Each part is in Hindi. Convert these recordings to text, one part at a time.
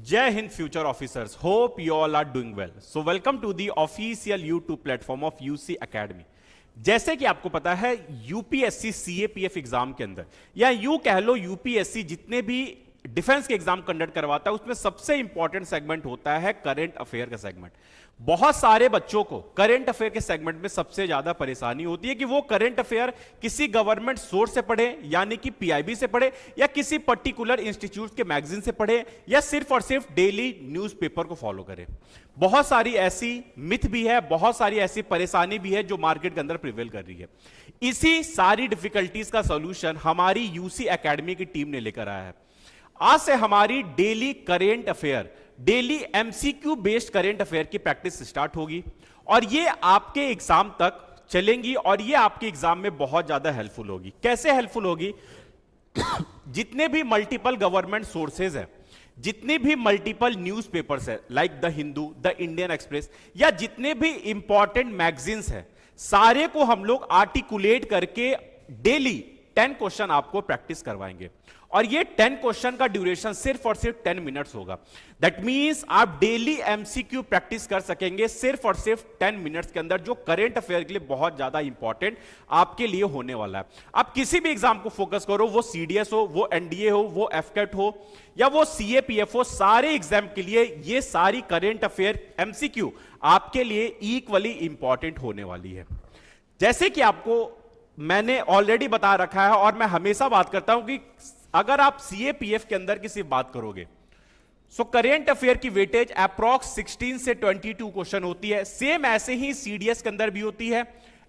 Jai Hind future officers. Hope you all are doing well. So welcome to the official YouTube platform of UC Academy. जैसे कि आपको पता है यूपीएससी सीएपीएफ एग्जाम के अंदर या यूं कह लो यूपीएससी जितने भी डिफेंस के एग्जाम कंडक्ट करवाता है उसमें सबसे इंपॉर्टेंट सेगमेंट होता है करंट अफेयर का सेगमेंट। बहुत सारे बच्चों को करंट अफेयर के सेगमेंट में सबसे ज्यादा परेशानी होती है कि वो करंट अफेयर किसी गवर्नमेंट सोर्स से पढ़े यानी कि पीआईबी से पढ़े या किसी पर्टिकुलर इंस्टीट्यूट के मैगजीन से पढ़े या सिर्फ और सिर्फ डेली न्यूज़पेपर को फॉलो करें। बहुत सारी ऐसी मिथ भी है, बहुत सारी ऐसी परेशानी भी है जो मार्केट के अंदर प्रिवेल कर रही है। इसी सारी डिफिकल्टीज का सॉल्यूशन हमारी यूसी एकेडमी की टीम ने लेकर आया है। आज से हमारी daily current affair, daily MCQ based current affair की प्रैक्टिस स्टार्ट होगी और ये आपके एग्जाम तक चलेंगी और ये आपके एग्जाम में बहुत ज्यादा हेल्पफुल होगी। कैसे हेल्पफुल होगी? जितने भी मल्टीपल गवर्नमेंट सोर्सेज हैं, जितने भी मल्टीपल न्यूज़पेपर्स है like the Hindu, the Indian express या जितने भी इंपॉर्टेंट मैगजीन्स हैं, सारे को हम लोग आर्टिकुलेट करके डेली 10 क्वेश्चन आपको प्रैक्टिस करवाएंगे और ये 10 क्वेश्चन का ड्यूरेशन सिर्फ और सिर्फ 10 मिनट्स होगा। दैट मींस आप डेली एमसीक्यू प्रैक्टिस कर सकेंगे सिर्फ और सिर्फ 10 मिनट्स के अंदर, जो करंट अफेयर के लिए बहुत ज्यादा इंपॉर्टेंट आपके लिए होने वाला है। आप किसी भी एग्जाम को फोकस करो, वो सीडीएस हो, वो एनडीए हो, वो एफकेट हो या वो सीएपीएफ हो, सारे एग्जाम के लिए ये सारी करंट अफेयर एमसीक्यू आपके लिए इक्वली इंपॉर्टेंट होने वाली है। जैसे कि आपको मैंने ऑलरेडी बता रखा है और मैं हमेशा बात करता हूं कि अगर आप सीएपीएफ के अंदर की सिर्फ बात करोगे सो करेंट अफेयर की वेटेज अप्रॉक्स 16 से 22 क्वेश्चन होती है। सेम ऐसे ही सीडीएस के अंदर भी होती है,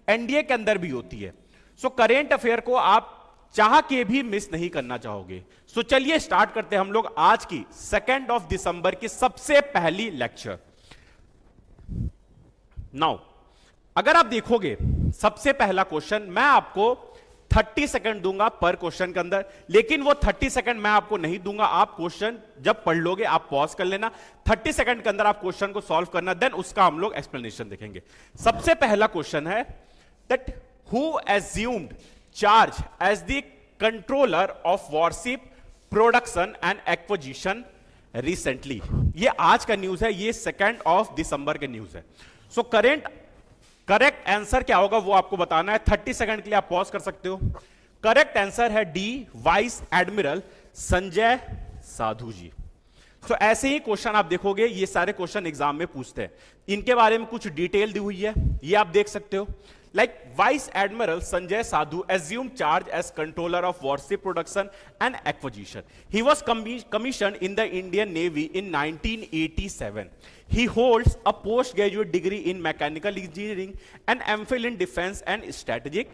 एनडीए के अंदर भी होती है। सो करेंट अफेयर को आप चाह के भी मिस नहीं करना चाहोगे। सो चलिए स्टार्ट करते हैं हम लोग आज की 2 दिसंबर की सबसे पहली लेक्चर। नाउ अगर आप देखोगे सबसे पहला क्वेश्चन मैं आपको 30 सेकंड दूंगा पर क्वेश्चन के अंदर, लेकिन वो 30 सेकंड मैं आपको नहीं दूंगा। आप क्वेश्चन जब पढ़ लोगे आप पॉज कर लेना, 30 सेकंड के अंदर आप क्वेश्चन को सॉल्व करना, देन उसका हम लोग एक्सप्लेनेशन देखेंगे। सबसे पहला क्वेश्चन है that who assumed charge as the controller of warship production and acquisition recently. ये आज का न्यूज है, ये 2 दिसंबर का न्यूज है। सो करेक्ट आंसर क्या होगा वो आपको बताना है। 30 सेकंड के लिए आप पॉज कर सकते हो। करेक्ट आंसर है डी, वाइस एडमिरल संजय साधु जी। तो ऐसे ही क्वेश्चन आप देखोगे, ये सारे क्वेश्चन एग्जाम में पूछते हैं, इनके बारे में कुछ डिटेल दी हुई है, ये आप देख सकते हो। Like vice admiral Sanjay Sadhu assumed charge as controller of warship production and acquisition. He was commissioned in the Indian Navy in 1987. He holds a postgraduate degree in mechanical engineering and MPhil in defense and strategic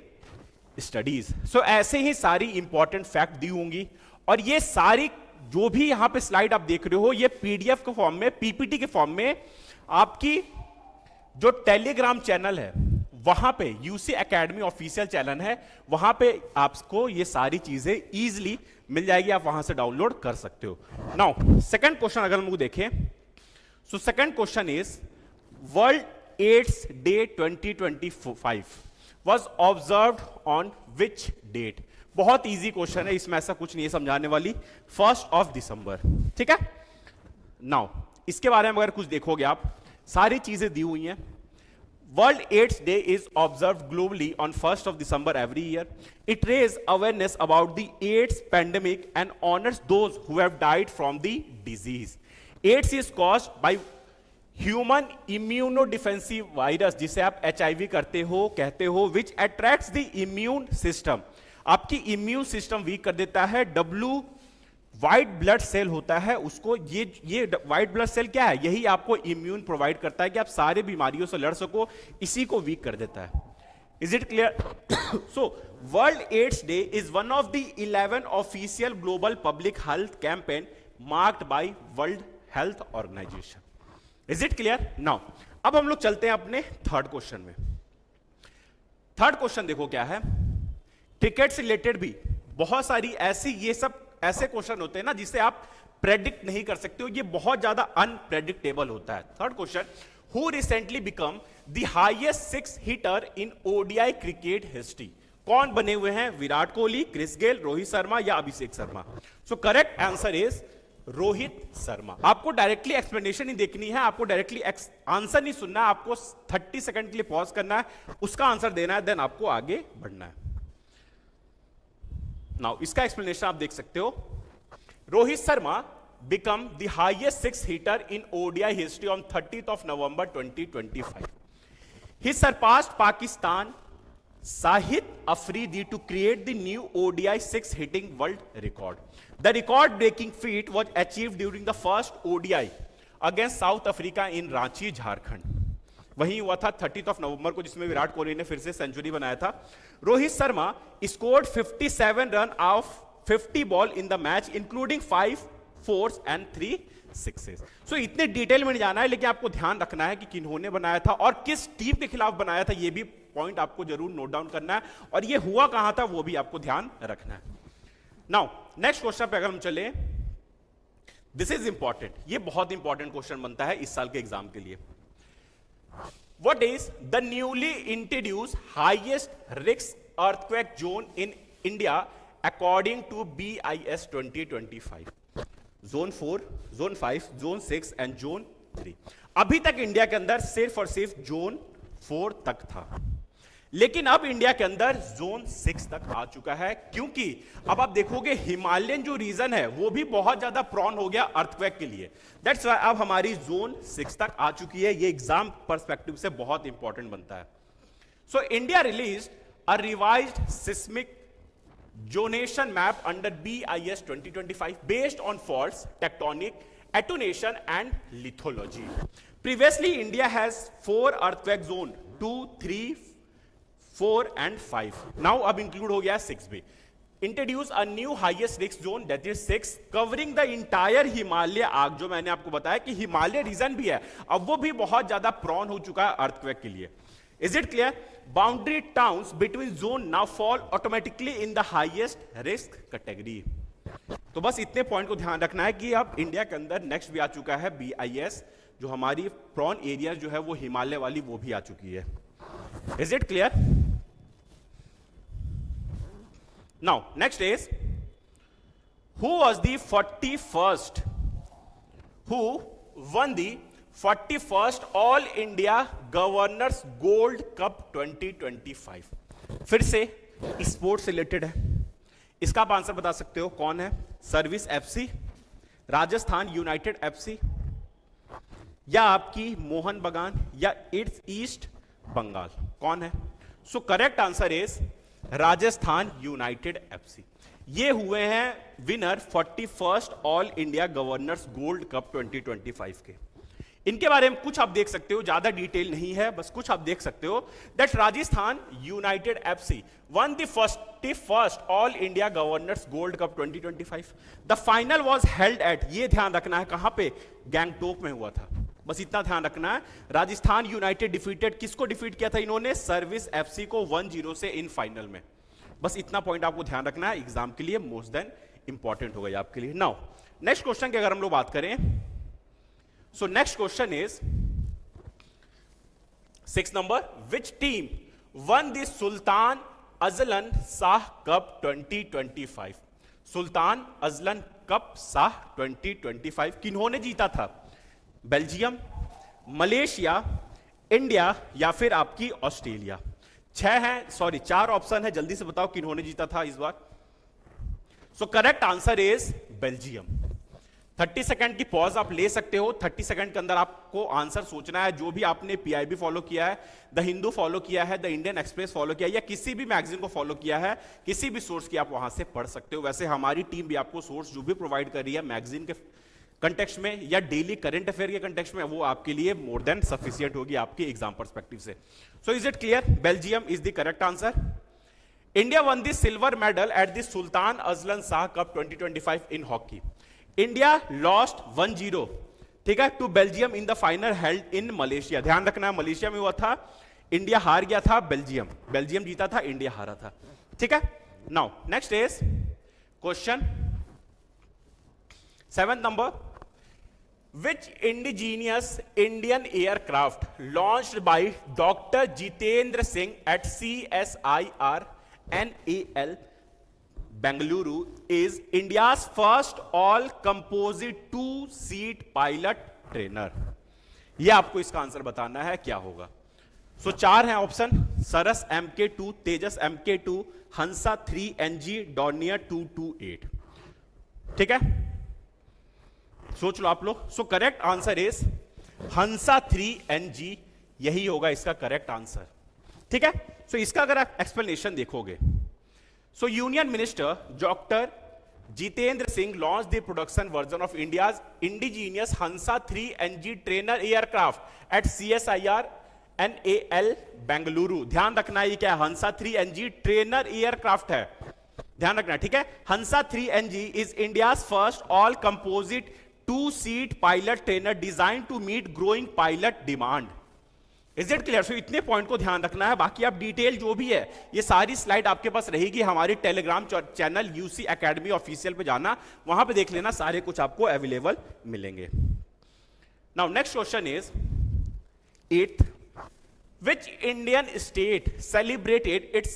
studies. So ऐसे ही सारी इंपॉर्टेंट फैक्ट दी होंगी और ये सारी जो भी यहां पे स्लाइड आप देख रहे हो ये पीडीएफ के फॉर्म में, पीपीटी के फॉर्म में आपकी जो टेलीग्राम चैनल है वहां पे यूसी एकेडमी ऑफिशियल चैनल है, वहां पे आपको ये सारी चीजें इजीली मिल जाएगी, आप वहां से डाउनलोड कर सकते हो। नाउ सेकंड क्वेश्चन अगर हम लोग देखें, so second question is world AIDS day 2025 was observed on which date. बहुत इजी क्वेश्चन है, इसमें ऐसा कुछ नहीं है समझाने वाली। 1 दिसंबर, ठीक है। नाउ इसके बारे में अगर कुछ देखोगे आप, सारी चीजें दी हुई हैं। World AIDS Day is observed globally on 1 December every year. It raises awareness about the AIDS pandemic and honors those who have died from the disease. AIDS is caused by human immunodefensive virus, जिसे आप HIV कहते हो, which attracts the immune system. आपकी इम्यून सिस्टम वीक कर देता है। व्हाइट ब्लड सेल होता है उसको, ये व्हाइट ब्लड सेल क्या है? यही आपको इम्यून प्रोवाइड करता है कि आप सारे बीमारियों से लड़ सको, इसी को वीक कर देता है। Is it clear? So world AIDS day is one of the 11 official global public health campaign marked by world health organisation. Is it clear? Now अब हम लोग चलते हैं अपने थर्ड क्वेश्चन में। थर्ड क्वेश्चन देखो क्या है। क्रिकेट से रिलेटेड भी बहुत सारी ऐसी, ये सब ऐसे क्वेश्चन होते हैं ना जिसे आप प्रेडिक्ट नहीं कर सकते हो, ये बहुत ज्यादा अनप्रेडिक्टेबल होता है। Third question, who recently become the highest 6 hitter in ODI cricket history. कौन बने हुए हैं? विराट कोहली, क्रिस गेल, रोहित शर्मा या Abhishek Sharma. So correct answer is Rohit Sharma. आपको डायरेक्टली एक्सप्लेनेशन ही देखनी है, आपको डायरेक्टली आंसर नहीं सुनना है, आपको 30 सेकंड के लिए पॉज करना है, उसका आंसर देना है, देन आपको आगे बढ़ना है। नाउ इसका एक्सप्लेनेशन आप देख सकते हो। Rohit Sharma become the highest six hitter in ODI history on 30th of November 2025. He surpassed Pakistan Shahid Afridi to create the new ODI six hitting world record. The record breaking feat was achieved during the first ODI against South Africa in Ranchi, Jharkhand. वही हुआ था 30th of November को, जिसमें विराट कोहली ने फिर से सेंचुरी बनाया था। Rohit Sharma scored 57 run of 50 ball in the match including 5 4s and 3 6s। सो इतने डिटेल में नहीं जाना है, लेकिन आपको ध्यान रखना है कि किन्होंने बनाया था और किस टीम के खिलाफ बनाया था, यह भी पॉइंट आपको जरूर नोट डाउन करना है, और यह हुआ कहां था वो भी आपको ध्यान रखना है। नाउ नेक्स्ट क्वेश्चन पे अगर हम चले, दिस इज इंपॉर्टेंट, ये बहुत इंपॉर्टेंट क्वेश्चन बनता है इस साल के एग्जाम के लिए। What is the newly introduced highest risk earthquake zone in India according to BIS 2025? Zone 4, Zone 5, Zone 6 and Zone 3। अभी तक इंडिया के अंदर सिर्फ और सिर्फ Zone 4 तक था, लेकिन अब इंडिया के अंदर Zone 6 तक आ चुका है, क्योंकि अब आप देखोगे हिमालयन जो रीजन है वो भी बहुत ज्यादा प्रॉन हो गया अर्थक्वेक के लिए। दैट्स व्हाई अब हमारी Zone 6 तक आ चुकी है। ये एग्जाम पर्सपेक्टिव से बहुत इंपॉर्टेंट बनता है। So India released a revised seismic zonation map under BIS 2025 based on faults, tectonic, attenuation and lithology. Previously, India has 4 earthquake zone, 2, 3, 4 and 5. Now, अब include हो गया 6 भी. Introduce a new highest risk zone, that is 6, covering the entire Himalaya arc, जो मैंने आपको बताया कि हिमालय रीजन भी है, अब वो भी बहुत ज्यादा prone हो चुका है earthquake के लिए। Is it clear? Boundary towns between zone now fall automatically in the highest risk category. तो बस इतने पॉइंट को ध्यान रखना है कि अब इंडिया के अंदर नेक्स्ट भी आ चुका है BIS, जो हमारी प्रॉन एरिया जो है वो हिमालय वाली वो भी आ चुकी है। Is it clear? Now next is, who was the 41st who won the 41st all India governors gold cup 2025? फिर से स्पोर्ट्स से रिलेटेड है, इसका आप आंसर बता सकते हो कौन है? Service FC, Rajasthan United FC, या आपकी मोहन बगान, या इट्स ईस्ट बंगाल, कौन है? सो correct answer is Rajasthan United FC। ये हुए हैं winner 41st all India governors gold cup 2025 के। इनके बारे में कुछ आप देख सकते हो, ज्यादा डिटेल नहीं है, बस कुछ आप देख सकते हो that Rajasthan United FC one the 41st all India governors gold cup 2025। The final was held at, ये ध्यान रखना है कहां पे? गैंगटोक में हुआ था, बस इतना ध्यान रखना है। राजस्थान यूनाइटेड डिफीटेड, किसको डिफीट किया था इन्होंने? सर्विस FC को 1-0 से इन फाइनल में। बस इतना पॉइंट आपको ध्यान रखना है, एग्जाम के लिए मोस्ट देन इंपॉर्टेंट हो गई आपके लिए। नाउ नेक्स्ट क्वेश्चन की अगर हम लोग बात करें, so next question is 6 number, which team won the Sultan Azlan Shah Cup 2025? Sultan Azlan cup Shah 2025 किन्होंने जीता था? बेल्जियम, मलेशिया, इंडिया या फिर आपकी ऑस्ट्रेलिया? 4 ऑप्शन है, जल्दी से बताओ किन्होंने जीता था इस बार। So correct answer is Belgium. 30 second की पॉज आप ले सकते हो, 30 सेकंड के अंदर आपको आंसर सोचना है। जो भी आपने PIB फॉलो किया है, द हिंदू फॉलो किया है, द इंडियन एक्सप्रेस फॉलो किया है, या किसी भी मैगजीन को फॉलो किया है, किसी भी सोर्स की आप वहां से पढ़ सकते हो। वैसे हमारी टीम भी आपको सोर्स जो भी प्रोवाइड कर रही है मैगजीन के कंटेक्स्ट में या डेली करंट अफेयर के कंटेक्स्ट में, वो आपके लिए मोर देन सफिशिएंट होगी आपके एग्जाम पर्सपेक्टिव से। So is it clear? Belgium is the correct answer. India won the silver medal at the Sultan Azlan Shah cup 2025 in hockey. India lost 1-0, ठीक है, to Belgium in the final held in Malaysia. ध्यान रखना है, मलेशिया में हुआ था, इंडिया हार गया था, बेल्जियम जीता था, इंडिया हारा था, ठीक है। Now next is question 7 number, which indigenous Indian aircraft launched by doctor Jitendra Singh at CSIR NAL Bengaluru is India's first all composite 2-seat pilot trainer. यह आपको इसका आंसर बताना है क्या होगा। सो 4 हैं ऑप्शन, सरस MK2, तेजस MK2, हंसा 3NG, डॉर्नियर 228। ठीक है, सोच लो आप लोग। सो correct answer is Hansa 3NG, यही होगा इसका करेक्ट आंसर। ठीक है, सो इसका अगर आप एक्सप्लेनेशन देखोगे, so union minister doctor Jitendra Singh launch the production version of India's indigenous Hansa 3NG trainer aircraft at CSIR NAL Bengaluru. ध्यान रखना है, ये क्या है, हंसा 3NG ट्रेनर एयरक्राफ्ट है, ध्यान रखना। ठीक है, Hansa 3NG is India's first all composite 2-seat pilot trainer design to meet growing pilot demand. Is it clear? So इतने पॉइंट को ध्यान रखना है, बाकी आप डिटेल जो भी है ये सारी स्लाइड आपके पास रहेगी हमारी Telegram channel UC academy official पे जाना, वहां पे देख लेना, सारे कुछ आपको अवेलेबल मिलेंगे। Now next question is 8th, which Indian state celebrated its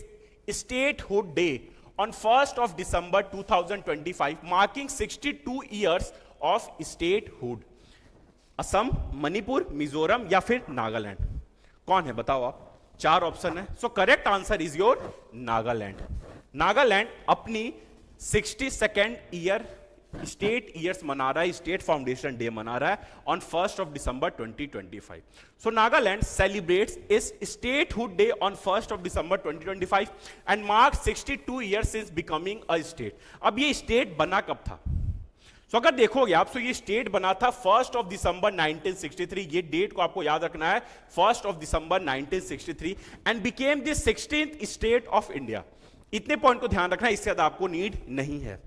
statehood day on 1st of December 2025, marking 62 years of statehood? Assam, Manipur, Mizoram या फिर नागालैंड? कौन है बताओ आप? 4 ऑप्शन है। सो correct answer is your Nagaland. Nagaland अपनी 62nd ईयर स्टेट ईयर्स मना रहा है, स्टेट फाउंडेशन डे मना रहा है ऑन 1st of December 2025। सो Nagaland celebrates its statehood day on 1st of December 2025 and mark 62 years since becoming a state. अब ये स्टेट बना कब था? सो अगर देखोगे आप, सो ये स्टेट बना था 1st of December 1963, ये डेट को आपको याद रखना है, 1st of December 1963, and became the 16th state of India. इतने पॉइंट को ध्यान रखना है, इससे ज्यादा आपको नीड नहीं है।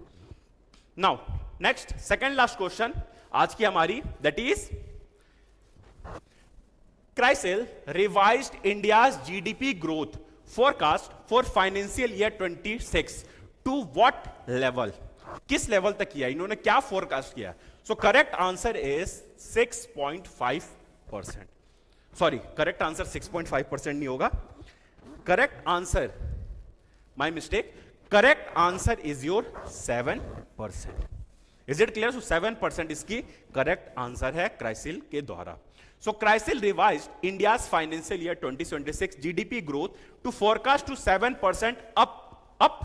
Now next second last question आज की हमारी, that is CRISIL revised India's GDP growth forecast for financial year 26 to what level? किस लेवल तक किया इन्होंने, क्या फोरकास्ट किया? So correct answer is 6.5%। Sorry, correct answer 6.5% नहीं होगा, correct answer, my mistake, correct answer is your 7%। Is it clear? So 7% इसकी करेक्ट आंसर है क्राइसिल के द्वारा। So CRISIL revised India's financial year 2026 GDP growth to forecast to 7% up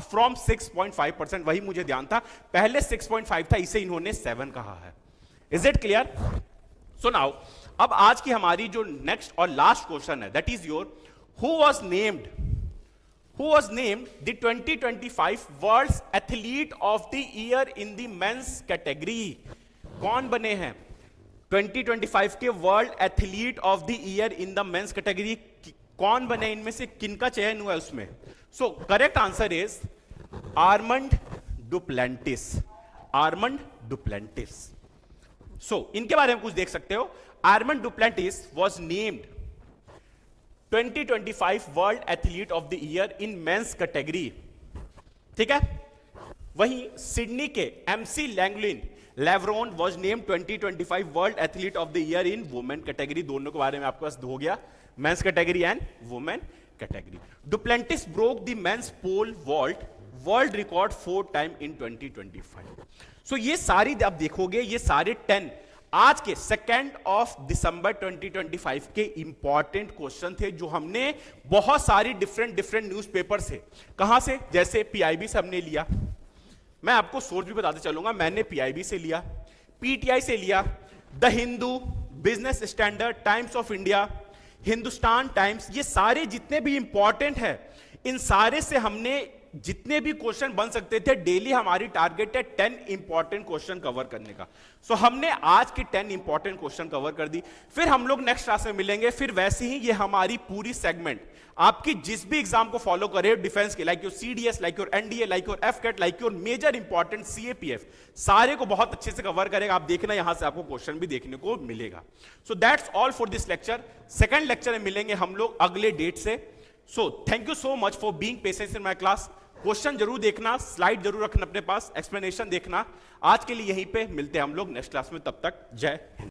from 6.5%। वही मुझे ध्यान था, पहले 6.5 था, इसे इन्होंने 7 कहा है। Is it clear? So now अब आज की हमारी जो नेक्स्ट और लास्ट क्वेश्चन है, that is your who was named the 2025 world's athlete of the year in the men's category? कौन बने हैं 2025 के world athlete of the year in the men's category? कौन बने, इनमें से किनका चयन हुआ है उसमें? So correct answer is Armand Duplantis. Armand Duplantis. सो इनके बारे में कुछ देख सकते हो। Armand Duplantis was named 2025 world athlete of the year in men's category. ठीक है, वहीं सिडनी के MC Levrone was named 2025 world athlete of the year in women category. दोनों के बारे में आपके पास हो गया, men's category and women category. Duplantis broke the men's pole vault world record 4 time in 2025। सो ये सारी आप देखोगे, ये सारे 10 आज के 2 दिसंबर 2025 के इंपॉर्टेंट क्वेश्चन थे, जो हमने बहुत सारी डिफरेंट न्यूज़पेपर से, कहां से, जैसे PIB से हमने लिया, मैं आपको सोर्स भी बताते चलूंगा, मैंने PIB से लिया, PTI से लिया, the Hindu, business standard, times of India, Hindustan times, ये सारे जितने भी इंपॉर्टेंट है, इन सारे से हमने जितने भी क्वेश्चन बन सकते थे, डेली हमारी टारगेट है 10 इंपॉर्टेंट क्वेश्चन कवर करने का। सो हमने आज के 10 इंपॉर्टेंट क्वेश्चन कवर कर दी। फिर हम लोग नेक्स्ट क्लास में मिलेंगे, फिर वैसे ही ये हमारी पूरी सेगमेंट आपकी जिस भी एग्जाम को फॉलो करे डिफेंस के, like your CDS, like your NDA, like your FCAT, like your major important CAPF, सारे को बहुत अच्छे से कवर करेगा। आप देखना यहां से आपको क्वेश्चन भी देखने को मिलेगा। So that's all for this lecture. Second lecture में मिलेंगे हम लोग अगले डेट से। So thank you so much for being patient in my class. Question जरूर देखना, स्लाइड जरूर रखना अपने पास, एक्सप्लेनेशन देखना। आज के लिए यहीं पे मिलते हैं हम लोग नेक्स्ट क्लास में, तब तक जय हिंद।